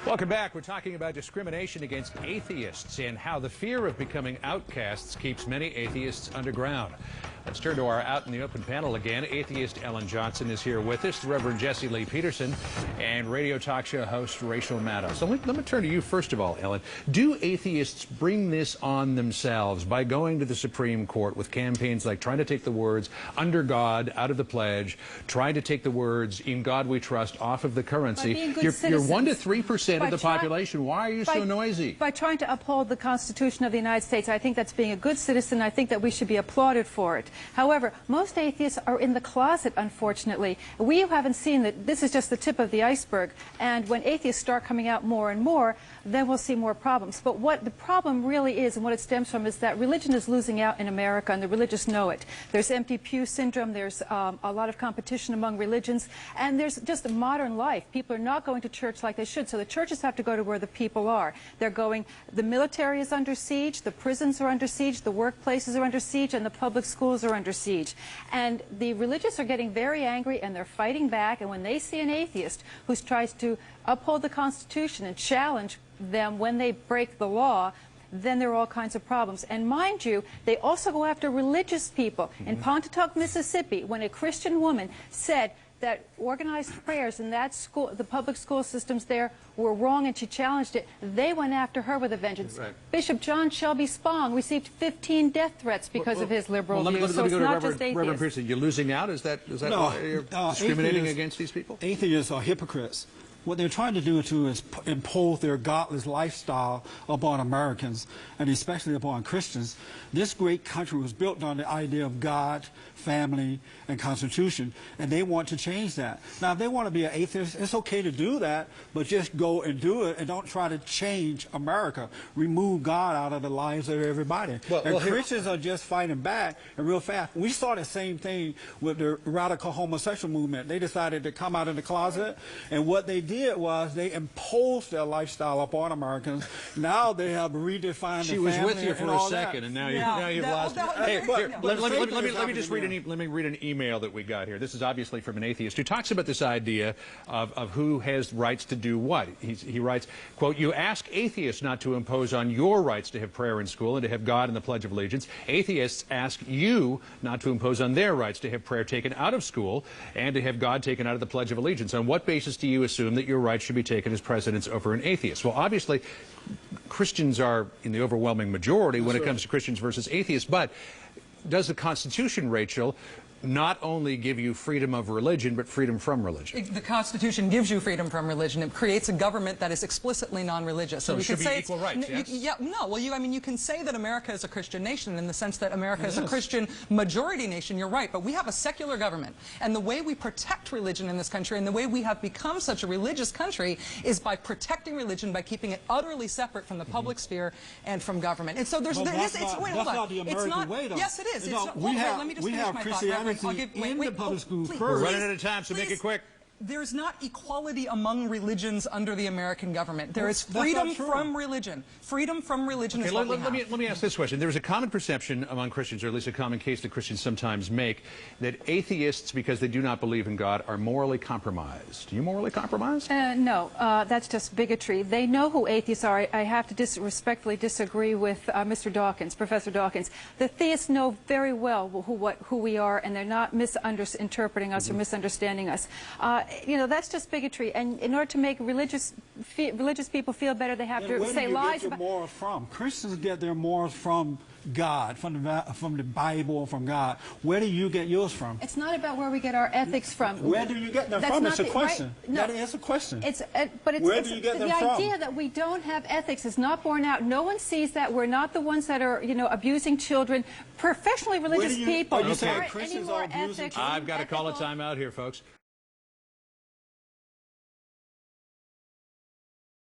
Welcome back. We're talking about discrimination against atheists and how the fear of becoming outcasts keeps many atheists underground. Let's turn to our Out in the Open panel again. Atheist Ellen Johnson is here with us, the Reverend Jesse Lee Peterson, and radio talk show host Rachel Maddow. So let me turn to you first of all, Ellen. Do atheists bring this on themselves by going to the Supreme Court with campaigns like trying to take the words "under God" out of the pledge, trying to take the words "in God we trust" off of the currency? You're 1 to 3% of the population. Why are you so noisy? By trying to uphold the Constitution of the United States. I think that's being a good citizen. I think that we should be applauded for it. However, most atheists are in the closet, unfortunately. We haven't seen that. This is just the tip of the iceberg. And when atheists start coming out more and more, then we'll see more problems. But what the problem really is and what it stems from is that religion is losing out in America, and the religious know it. There's empty pew syndrome. There's a lot of competition among religions. And there's just a modern life. People are not going to church like they should. So the churches have to go to where the people are. They're going, the military is under siege, the prisons are under siege, the workplaces are under siege, and the public schools are under siege. And the religious are getting very angry, and they're fighting back. And when they see an atheist who tries to uphold the Constitution and challenge them when they break the law, then there are all kinds of problems. And mind you, they also go after religious people. In Pontotoc, Mississippi, when a Christian woman said that organized prayers in that school, the public school systems there, were wrong, and she challenged it, they went after her with a vengeance. Right. Bishop John Shelby Spong received 15 death threats because of his liberal views. So it's not just atheists. Reverend Pearson, you're losing out? Is that no, why you're discriminating against these people? Atheists are hypocrites. What they're trying to do is impose their godless lifestyle upon Americans, and especially upon Christians. This great country was built on the idea of God, family, and Constitution, and they want to change that. Now, if they want to be an atheist, it's okay to do that, but just go and do it, and don't try to change America. Remove God out of the lives of everybody. Christians are just fighting back, and real fast. We saw the same thing with the radical homosexual movement. They decided to come out of the closet, and what they did was they imposed their lifestyle upon Americans. Now they have redefined the family. She was with you for a second, and now you've lost it. Hey, let me just read an email that we got here. This is obviously from an atheist who talks about this idea of who has rights to do what. He writes, quote, "You ask atheists not to impose on your rights to have prayer in school and to have God in the Pledge of Allegiance. Atheists ask you not to impose on their rights to have prayer taken out of school and to have God taken out of the Pledge of Allegiance. On what basis do you assume that your rights should be taken as precedence over an atheist?" Well, obviously, Christians are in the overwhelming majority when it comes to Christians versus atheists, but does the Constitution, Rachel, not only give you freedom of religion, but freedom from religion? The Constitution gives you freedom from religion. It creates a government that is explicitly non-religious. So it should be equal rights, yes? Yeah, no. Well, I mean, you can say that America is a Christian nation in the sense that America is a Christian majority nation. You're right, but we have a secular government, and the way we protect religion in this country, and the way we have become such a religious country, is by protecting religion, by keeping it utterly separate from the public sphere and from government. And so there's, that's not the American way, though. Yes, it is. We have Christianity in the public schools first. We're running out of time, so make it quick. There's not equality among religions under the American government. There is freedom from religion. Freedom from religion is what we have. Let me ask this question. There is a common perception among Christians, or at least a common case that Christians sometimes make, that atheists, because they do not believe in God, are morally compromised. Do you morally compromise? No, that's just bigotry. They know who atheists are. I have to respectfully disagree with Mr. Dawkins, Professor Dawkins. The theists know very well who we are, and they're not misinterpreting us or misunderstanding us. You know, that's just bigotry. And in order to make religious people feel better, they have to say lies. Where do you get your morals from? Christians get their morals from God, from the Bible, from God. Where do you get yours from? It's not about where we get our ethics from. Where do you get them from? It's a question. Right? No. That is a question. Where do you get them from? from? The idea that we don't have ethics is not borne out. No one sees that. We're not the ones that are, you know, abusing children. Professionally religious people are you saying aren't Christians any more are abusing ethics. I've got to call a time out here, folks.